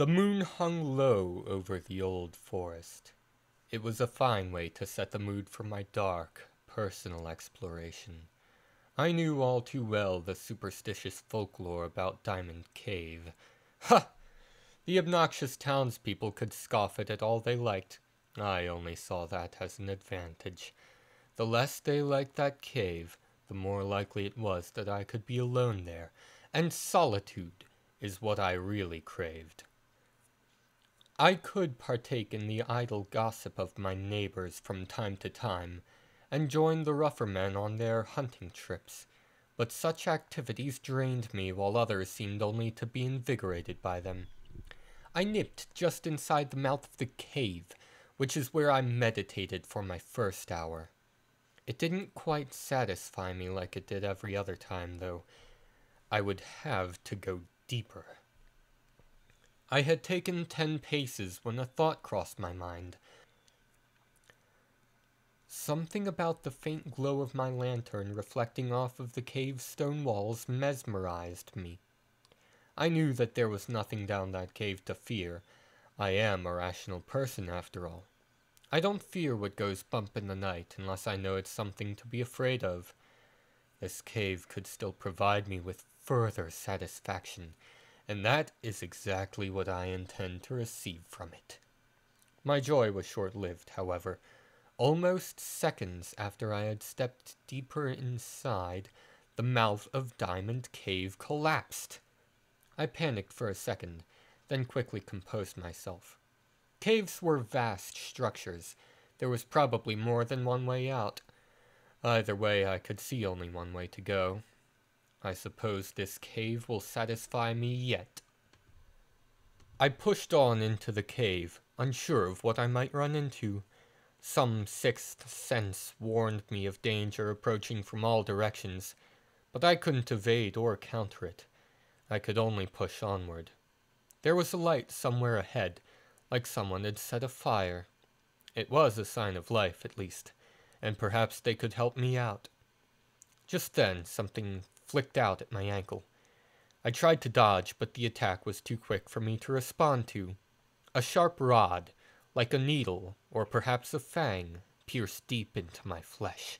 The moon hung low over the old forest. It was a fine way to set the mood for my dark, personal exploration. I knew all too well the superstitious folklore about Diamond Cave. Ha! The obnoxious townspeople could scoff at it all they liked. I only saw that as an advantage. The less they liked that cave, the more likely it was that I could be alone there, and solitude is what I really craved. I could partake in the idle gossip of my neighbors from time to time, and join the rougher men on their hunting trips, but such activities drained me while others seemed only to be invigorated by them. I nipped just inside the mouth of the cave, which is where I meditated for my first hour. It didn't quite satisfy me like it did every other time, though. I would have to go deeper. I had taken 10 paces when a thought crossed my mind. Something about the faint glow of my lantern reflecting off of the cave's stone walls mesmerized me. I knew that there was nothing down that cave to fear. I am a rational person, after all. I don't fear what goes bump in the night unless I know it's something to be afraid of. This cave could still provide me with further satisfaction, and that is exactly what I intend to receive from it. My joy was short-lived, however. Almost seconds after I had stepped deeper inside, the mouth of Diamond Cave collapsed. I panicked for a second, then quickly composed myself. Caves were vast structures. There was probably more than one way out. Either way, I could see only one way to go. I suppose this cave will satisfy me yet. I pushed on into the cave, unsure of what I might run into. Some sixth sense warned me of danger approaching from all directions, but I couldn't evade or counter it. I could only push onward. There was a light somewhere ahead, like someone had set a fire. It was a sign of life, at least, and perhaps they could help me out. Just then, something flicked out at my ankle. I tried to dodge, but the attack was too quick for me to respond to. A sharp rod, like a needle, or perhaps a fang, pierced deep into my flesh.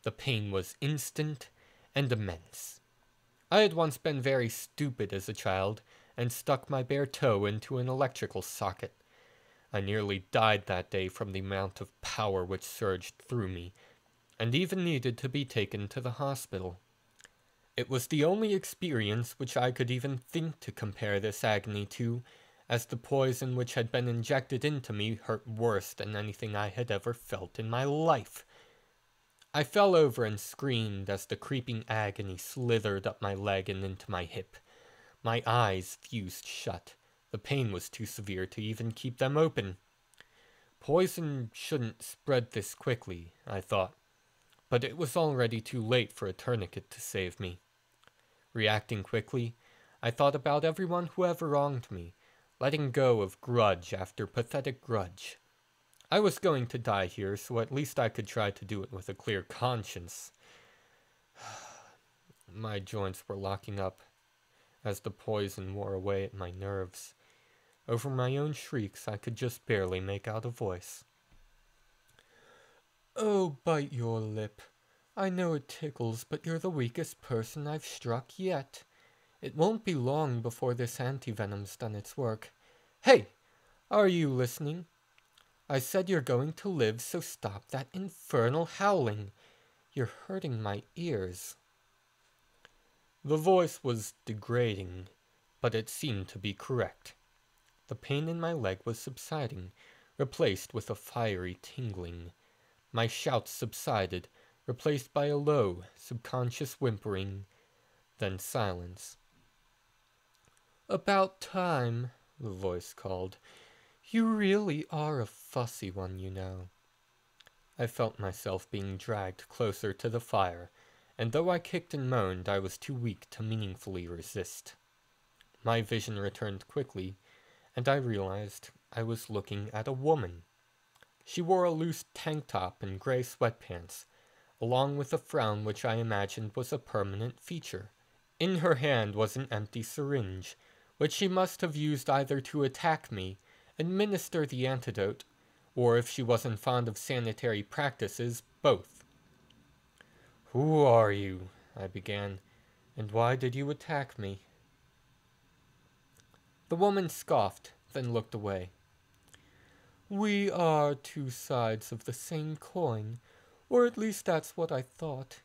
The pain was instant and immense. I had once been very stupid as a child, and stuck my bare toe into an electrical socket. I nearly died that day from the amount of power which surged through me, and even needed to be taken to the hospital. It was the only experience which I could even think to compare this agony to, as the poison which had been injected into me hurt worse than anything I had ever felt in my life. I fell over and screamed as the creeping agony slithered up my leg and into my hip. My eyes fused shut. The pain was too severe to even keep them open. Poison shouldn't spread this quickly, I thought, but it was already too late for a tourniquet to save me. Reacting quickly, I thought about everyone who ever wronged me, letting go of grudge after pathetic grudge. I was going to die here, so at least I could try to do it with a clear conscience. My joints were locking up as the poison wore away at my nerves. Over my own shrieks, I could just barely make out a voice. "Oh, bite your lip. I know it tickles, but you're the weakest person I've struck yet. It won't be long before this antivenom's done its work. Hey, are you listening? I said you're going to live, so stop that infernal howling. You're hurting my ears." The voice was degrading, but it seemed to be correct. The pain in my leg was subsiding, replaced with a fiery tingling. My shouts subsided, replaced by a low, subconscious whimpering, then silence. "About time," the voice called. "You really are a fussy one, you know." I felt myself being dragged closer to the fire, and though I kicked and moaned, I was too weak to meaningfully resist. My vision returned quickly, and I realized I was looking at a woman. She wore a loose tank top and gray sweatpants, along with a frown which I imagined was a permanent feature. In her hand was an empty syringe, which she must have used either to attack me, administer the antidote, or if she wasn't fond of sanitary practices, both. "Who are you?" I began, "and why did you attack me?" The woman scoffed, then looked away. "We are two sides of the same coin, or at least that's what I thought.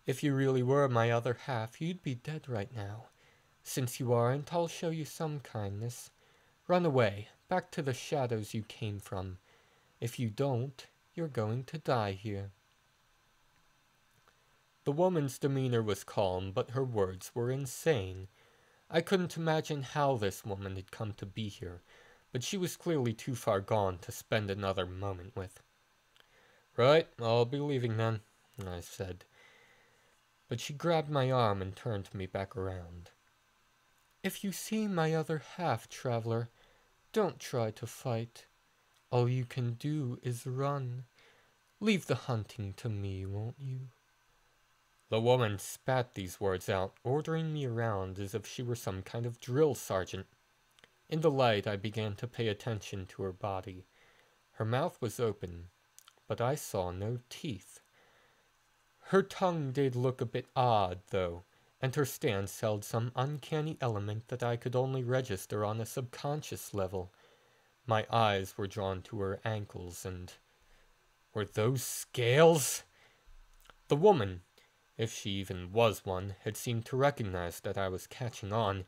If you really were my other half, you'd be dead right now. Since you aren't, I'll show you some kindness. Run away, back to the shadows you came from. If you don't, you're going to die here." The woman's demeanor was calm, but her words were insane. I couldn't imagine how this woman had come to be here, but she was clearly too far gone to spend another moment with. "Right, I'll be leaving then," I said. But she grabbed my arm and turned me back around. "If you see my other half, traveler, don't try to fight. All you can do is run. Leave the hunting to me, won't you?" The woman spat these words out, ordering me around as if she were some kind of drill sergeant. In the light, I began to pay attention to her body. Her mouth was open, but I saw no teeth. Her tongue did look a bit odd, though, and her stance held some uncanny element that I could only register on a subconscious level. My eyes were drawn to her ankles, and were those scales? The woman, if she even was one, had seemed to recognize that I was catching on.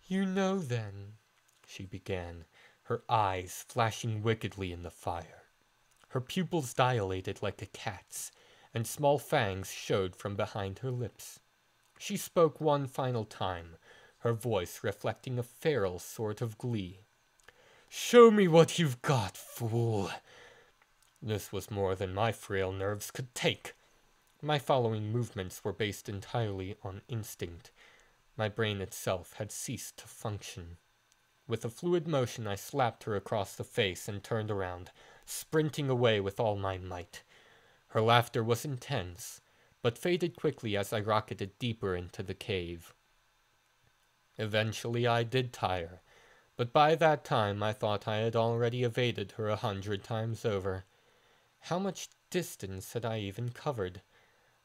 "You know, then," she began, her eyes flashing wickedly in the fire. Her pupils dilated like a cat's, and small fangs showed from behind her lips. She spoke one final time, her voice reflecting a feral sort of glee. "Show me what you've got, fool!" This was more than my frail nerves could take. My following movements were based entirely on instinct. My brain itself had ceased to function. With a fluid motion, I slapped her across the face and turned around, sprinting away with all my might. Her laughter was intense, but faded quickly as I rocketed deeper into the cave. Eventually I did tire, but by that time I thought I had already evaded her 100 times over. How much distance had I even covered?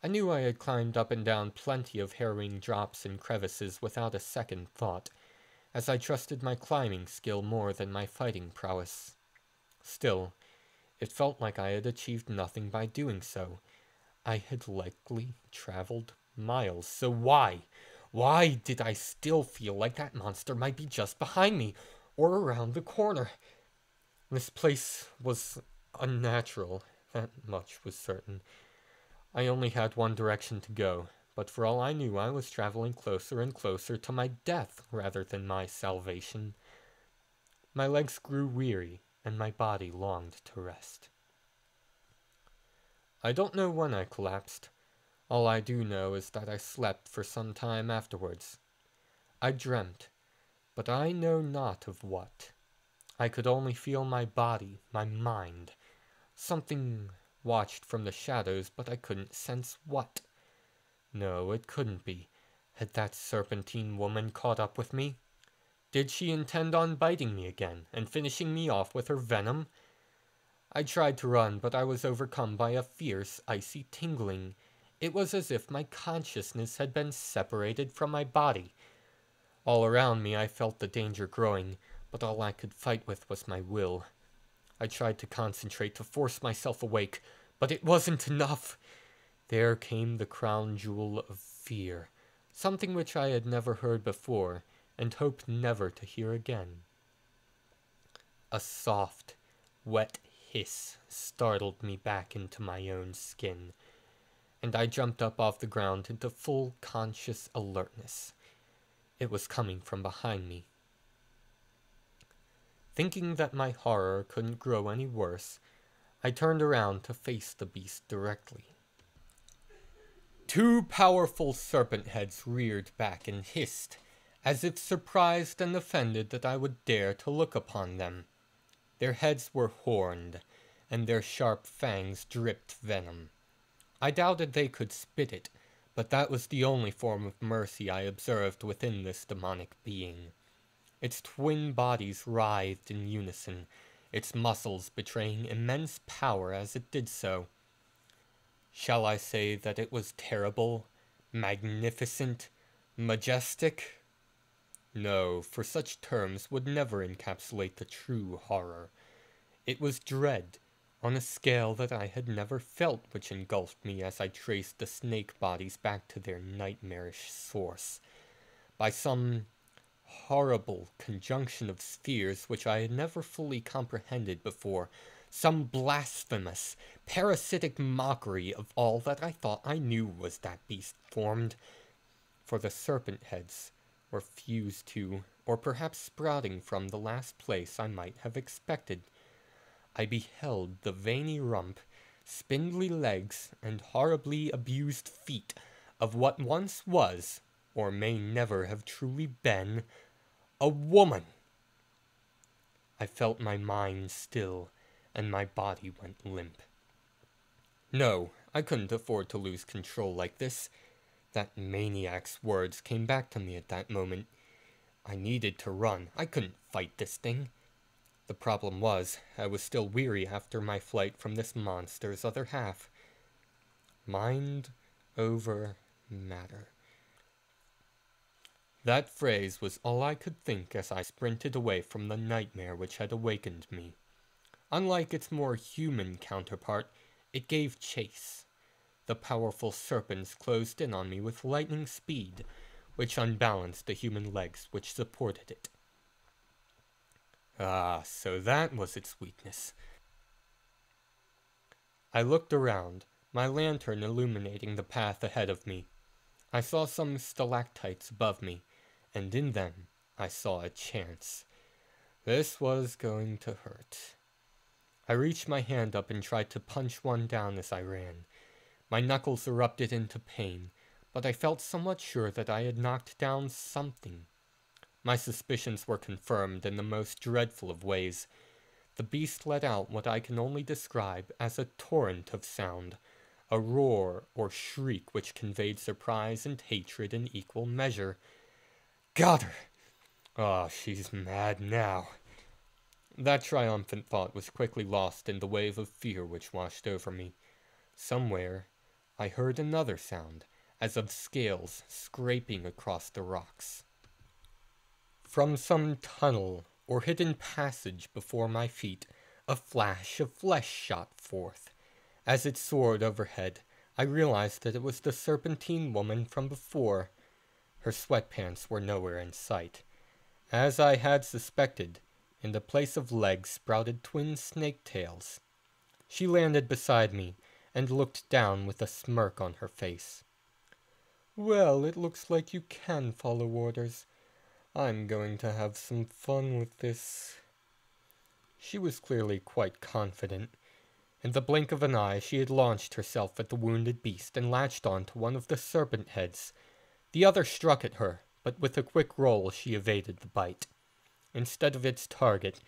I knew I had climbed up and down plenty of harrowing drops and crevices without a second thought, as I trusted my climbing skill more than my fighting prowess. Still, it felt like I had achieved nothing by doing so. I had likely traveled miles, so why? Why did I still feel like that monster might be just behind me, or around the corner? This place was unnatural, that much was certain. I only had one direction to go, but for all I knew I was traveling closer and closer to my death rather than my salvation. My legs grew weary, and my body longed to rest. I don't know when I collapsed. All I do know is that I slept for some time afterwards. I dreamt, but I know not of what. I could only feel my body, my mind. Something watched from the shadows, but I couldn't sense what. No, it couldn't be. Had that serpentine woman caught up with me? Did she intend on biting me again, and finishing me off with her venom? I tried to run, but I was overcome by a fierce, icy tingling. It was as if my consciousness had been separated from my body. All around me I felt the danger growing, but all I could fight with was my will. I tried to concentrate to force myself awake, but it wasn't enough. There came the crown jewel of fear, something which I had never heard before, and hoped never to hear again. A soft, wet hiss startled me back into my own skin, and I jumped up off the ground into full conscious alertness. It was coming from behind me. Thinking that my horror couldn't grow any worse, I turned around to face the beast directly. Two powerful serpent heads reared back and hissed, as if surprised and offended that I would dare to look upon them. Their heads were horned, and their sharp fangs dripped venom. I doubted they could spit it, but that was the only form of mercy I observed within this demonic being. Its twin bodies writhed in unison, its muscles betraying immense power as it did so. Shall I say that it was terrible, magnificent, majestic? No, for such terms would never encapsulate the true horror. It was dread, on a scale that I had never felt, which engulfed me as I traced the snake bodies back to their nightmarish source. By some horrible conjunction of spheres which I had never fully comprehended before, some blasphemous, parasitic mockery of all that I thought I knew was that beast formed. For the serpent heads were fused to, or perhaps sprouting from, the last place I might have expected. I beheld the veiny rump, spindly legs, and horribly abused feet of what once was, or may never have truly been, a woman. I felt my mind still, and my body went limp. No, I couldn't afford to lose control like this. That maniac's words came back to me at that moment. I needed to run. I couldn't fight this thing. The problem was, I was still weary after my flight from this monster's other half. Mind over matter. That phrase was all I could think as I sprinted away from the nightmare which had awakened me. Unlike its more human counterpart, it gave chase. The powerful serpents closed in on me with lightning speed, which unbalanced the human legs which supported it. Ah, so that was its weakness. I looked around, my lantern illuminating the path ahead of me. I saw some stalactites above me, and in them I saw a chance. This was going to hurt. I reached my hand up and tried to punch one down as I ran. My knuckles erupted into pain, but I felt somewhat sure that I had knocked down something. My suspicions were confirmed in the most dreadful of ways. The beast let out what I can only describe as a torrent of sound, a roar or shriek which conveyed surprise and hatred in equal measure. Got her! Oh, she's mad now. That triumphant thought was quickly lost in the wave of fear which washed over me. Somewhere I heard another sound, as of scales scraping across the rocks. From some tunnel or hidden passage before my feet, a flash of flesh shot forth. As it soared overhead, I realized that it was the serpentine woman from before. Her sweatpants were nowhere in sight. As I had suspected, in the place of legs sprouted twin snake tails. She landed beside me, and looked down with a smirk on her face. Well, it looks like you can follow orders. I'm going to have some fun with this. She was clearly quite confident. In the blink of an eye, she had launched herself at the wounded beast and latched on to one of the serpent heads. The other struck at her, but with a quick roll she evaded the bite. Instead of its target,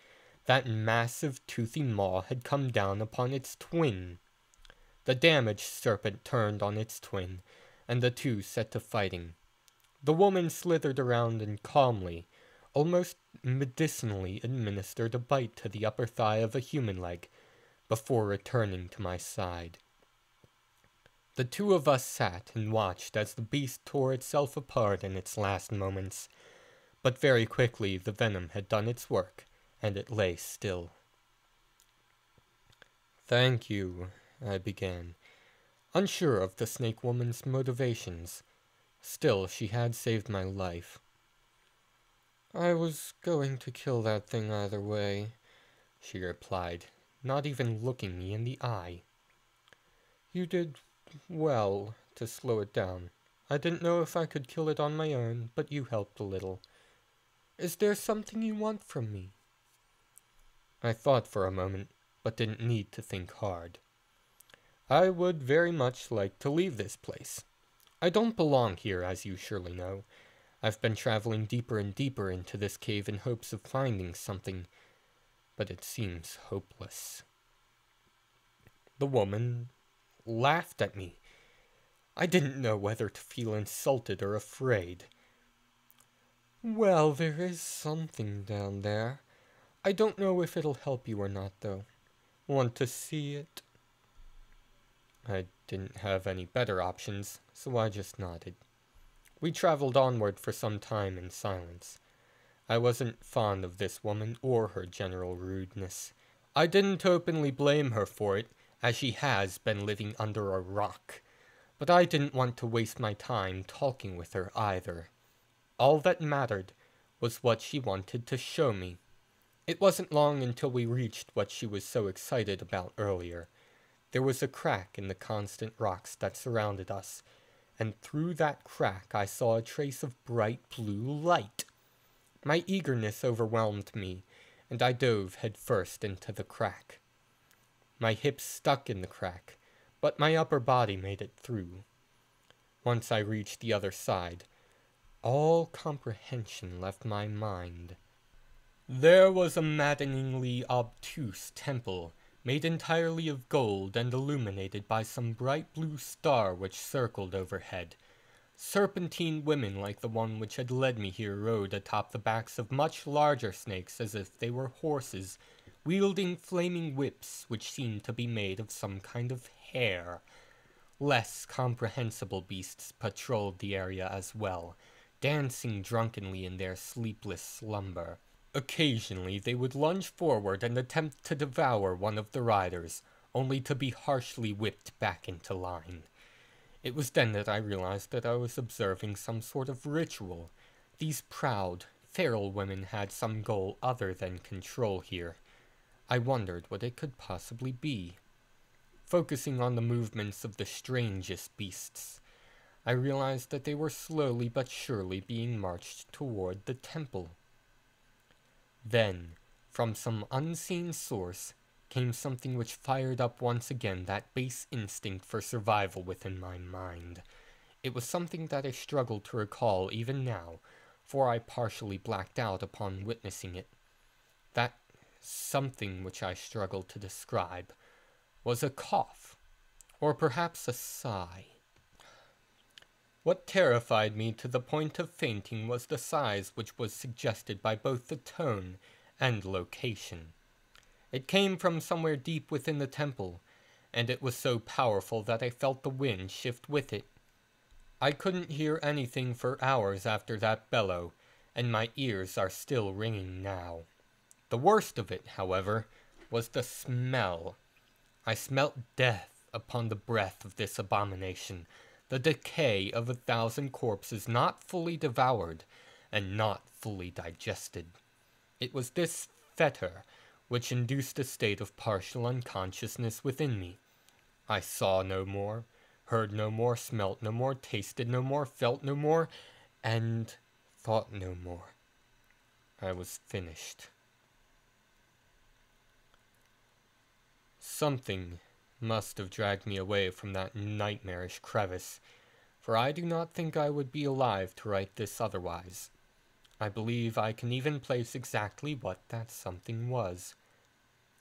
that massive toothy maw had come down upon its twin. The damaged serpent turned on its twin, and the two set to fighting. The woman slithered around and calmly, almost medicinally administered a bite to the upper thigh of a human leg, before returning to my side. The two of us sat and watched as the beast tore itself apart in its last moments, but very quickly the venom had done its work, and it lay still. "Thank you," I began, unsure of the snake woman's motivations. Still, she had saved my life. "I was going to kill that thing either way," she replied, not even looking me in the eye. "You did well to slow it down. I didn't know if I could kill it on my own, but you helped a little. Is there something you want from me?" I thought for a moment, but didn't need to think hard. "I would very much like to leave this place. I don't belong here, as you surely know. I've been traveling deeper and deeper into this cave in hopes of finding something, but it seems hopeless." The woman laughed at me. I didn't know whether to feel insulted or afraid. Well, there is something down there. I don't know if it'll help you or not, though. Want to see it? I didn't have any better options, so I just nodded. We traveled onward for some time in silence. I wasn't fond of this woman or her general rudeness. I didn't openly blame her for it, as she has been living under a rock. But I didn't want to waste my time talking with her either. All that mattered was what she wanted to show me. It wasn't long until we reached what she was so excited about earlier. There was a crack in the constant rocks that surrounded us, and through that crack I saw a trace of bright blue light. My eagerness overwhelmed me, and I dove headfirst into the crack. My hips stuck in the crack, but my upper body made it through. Once I reached the other side, all comprehension left my mind. There was a maddeningly obtuse temple, made entirely of gold and illuminated by some bright blue star which circled overhead. Serpentine women like the one which had led me here rode atop the backs of much larger snakes as if they were horses, wielding flaming whips which seemed to be made of some kind of hair. Less comprehensible beasts patrolled the area as well, dancing drunkenly in their sleepless slumber. Occasionally they would lunge forward and attempt to devour one of the riders, only to be harshly whipped back into line. It was then that I realized that I was observing some sort of ritual. These proud, feral women had some goal other than control here. I wondered what it could possibly be. Focusing on the movements of the strangest beasts, I realized that they were slowly but surely being marched toward the temple. Then, from some unseen source, came something which fired up once again that base instinct for survival within my mind. It was something that I struggled to recall even now, for I partially blacked out upon witnessing it. That something which I struggled to describe was a cough, or perhaps a sigh. What terrified me to the point of fainting was the size which was suggested by both the tone and location. It came from somewhere deep within the temple, and it was so powerful that I felt the wind shift with it. I couldn't hear anything for hours after that bellow, and my ears are still ringing now. The worst of it, however, was the smell. I smelt death upon the breath of this abomination, the decay of 1,000 corpses not fully devoured and not fully digested. It was this fetor which induced a state of partial unconsciousness within me. I saw no more, heard no more, smelt no more, tasted no more, felt no more, and thought no more. I was finished. Something must have dragged me away from that nightmarish crevice, for I do not think I would be alive to write this otherwise. I believe I can even place exactly what that something was.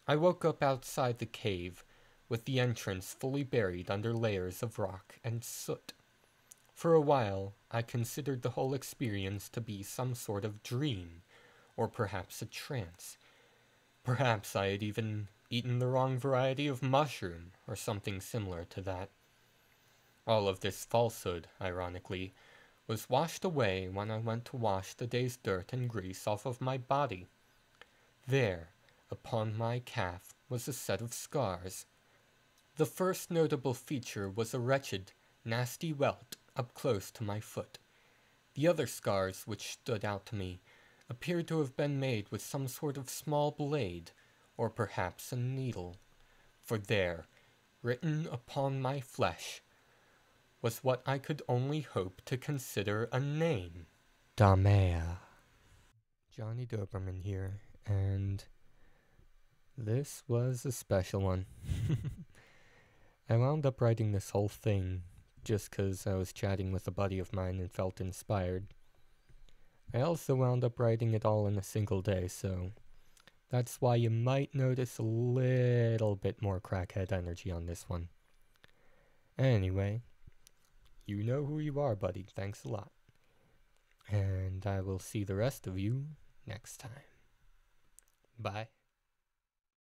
I woke up outside the cave, with the entrance fully buried under layers of rock and soot. For a while, I considered the whole experience to be some sort of dream, or perhaps a trance. Perhaps I had even eaten the wrong variety of mushroom, or something similar to that. All of this falsehood, ironically, was washed away when I went to wash the day's dirt and grease off of my body. There, upon my calf, was a set of scars. The first notable feature was a wretched, nasty welt up close to my foot. The other scars which stood out to me appeared to have been made with some sort of small blade, or perhaps a needle, for there, written upon my flesh, was what I could only hope to consider a name. Damea. Johnny Doberman here, and this was a special one. I wound up writing this whole thing just 'cause I was chatting with a buddy of mine and felt inspired. I also wound up writing it all in a single day, so that's why you might notice a little bit more crackhead energy on this one. Anyway, you know who you are, buddy. Thanks a lot. And I will see the rest of you next time. Bye.